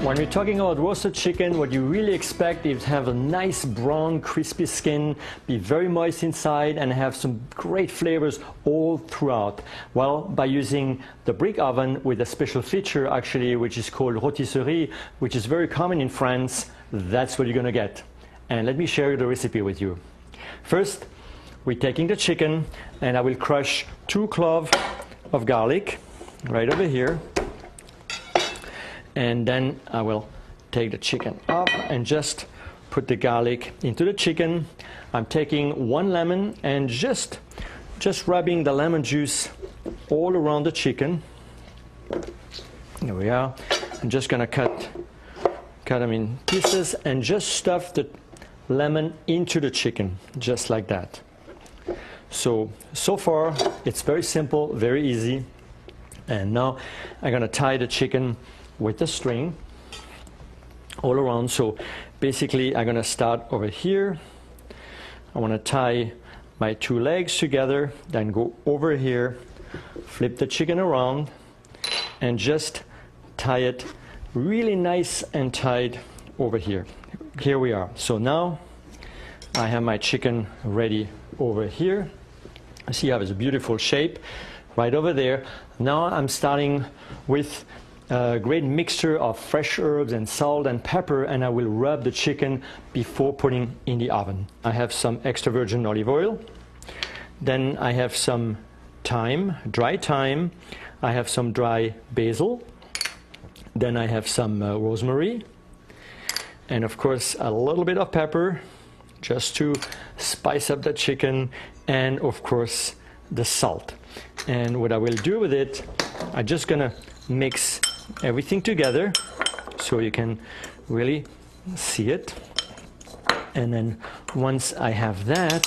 When we're talking about roasted chicken, what you really expect is to have a nice brown, crispy skin, be very moist inside, and have some great flavors all throughout. Well, by using the brick oven with a special feature, actually, which is called rôtisserie, which is very common in France, that's what you're gonna get. And let me share the recipe with you. First, we're taking the chicken, and I will crush 2 cloves of garlic right over here. And then I will take the chicken up and just put the garlic into the chicken. I'm taking 1 lemon and just rubbing the lemon juice all around the chicken. There we are. I'm just gonna cut them in pieces and just stuff the lemon into the chicken, just like that. So far it's very simple, very easy. And now I'm gonna tie the chicken with the string all around. So basically I'm gonna start over here. I want to tie my 2 legs together, then go over here, flip the chicken around, and just tie it really nice and tight over here. Here we are. So now I have my chicken ready over here. See how it's a beautiful shape right over there. Now I'm starting with a great mixture of fresh herbs and salt and pepper, and I will rub the chicken before putting in the oven. I have some extra virgin olive oil. Then I have some thyme, dry thyme. I have some dry basil. Then I have some rosemary. And of course a little bit of pepper just to spice up the chicken, and of course the salt. And what I will do with it, I'm just gonna mix everything together so you can really see it. And then once I have that,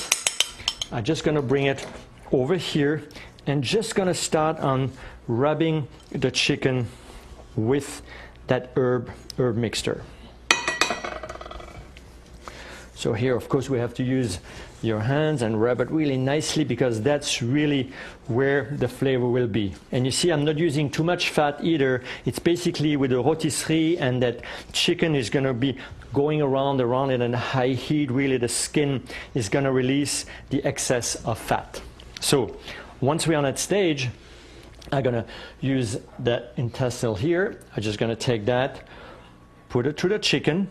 I'm just gonna bring it over here and just gonna start on rubbing the chicken with that herb mixture. So here, of course, we have to use your hands and rub it really nicely, because that's really where the flavor will be. And you see, I'm not using too much fat either. It's basically with the rôtisserie, and that chicken is going to be going around it in high heat. Really, the skin is going to release the excess of fat. So once we're on that stage, I'm going to use that intestine here. I'm just going to take that, put it through the chicken.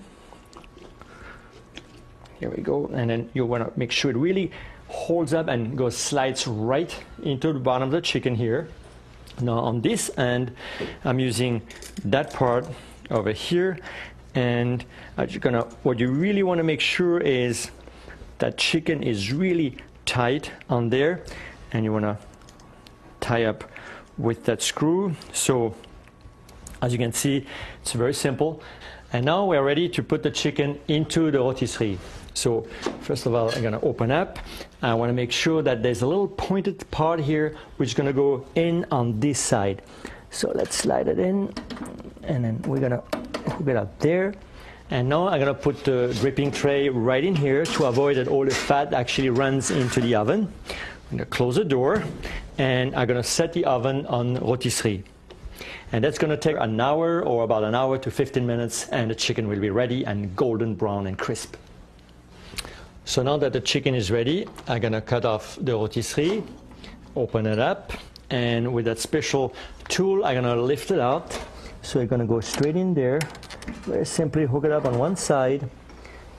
Here we go, and then you want to make sure it really holds up and slides right into the bottom of the chicken here. Now on this end, I'm using that part over here, and what you really want to make sure is that chicken is really tight on there, and you want to tie up with that screw. So as you can see, it's very simple. And now we're ready to put the chicken into the rôtisserie. So first of all, I'm going to open up. I want to make sure that there's a little pointed part here which is going to go in on this side. So let's slide it in, and then we're going to hook it up there. And now I'm going to put the dripping tray right in here to avoid that all the fat actually runs into the oven. I'm going to close the door, and I'm going to set the oven on rôtisserie. And that's going to take an hour, or about an hour to 15 minutes, and the chicken will be ready and golden brown and crisp. So now that the chicken is ready, I'm going to cut off the rôtisserie, open it up, and with that special tool, I'm going to lift it out. So you're going to go straight in there, very simply hook it up on one side,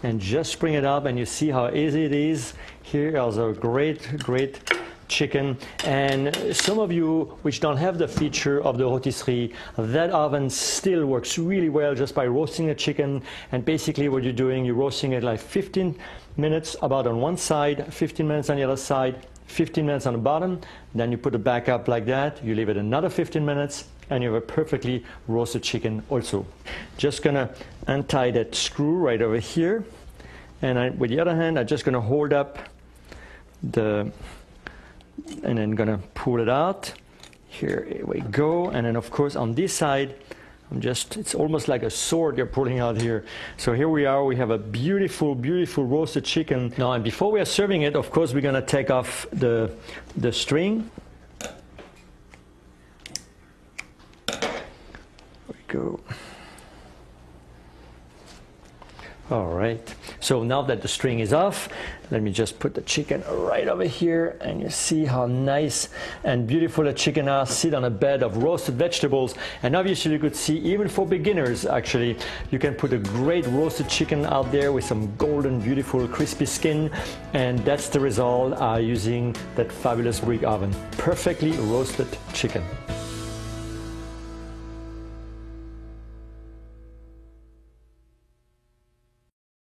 and just bring it up, and you see how easy it is. Here is a great chicken. And some of you which don't have the feature of the rôtisserie, that oven still works really well just by roasting the chicken. And basically what you're doing, you're roasting it like 15 minutes about on one side, 15 minutes on the other side, 15 minutes on the bottom. Then you put it back up like that, you leave it another 15 minutes, and you have a perfectly roasted chicken also. Just gonna untie that screw right over here, and with the other hand I'm just gonna hold up and then gonna pull it out. Here we go. And then of course on this side, it's almost like a sword you're pulling out here. So here we are, we have a beautiful roasted chicken. Now, and before we are serving it, of course we're gonna take off the string. There we go. All right, so now that the string is off, let me just put the chicken right over here, and you see how nice and beautiful the chicken are, sit on a bed of roasted vegetables. And obviously you could see, even for beginners actually, you can put a great roasted chicken out there with some golden, beautiful, crispy skin, and that's the result using that fabulous brick oven. Perfectly roasted chicken.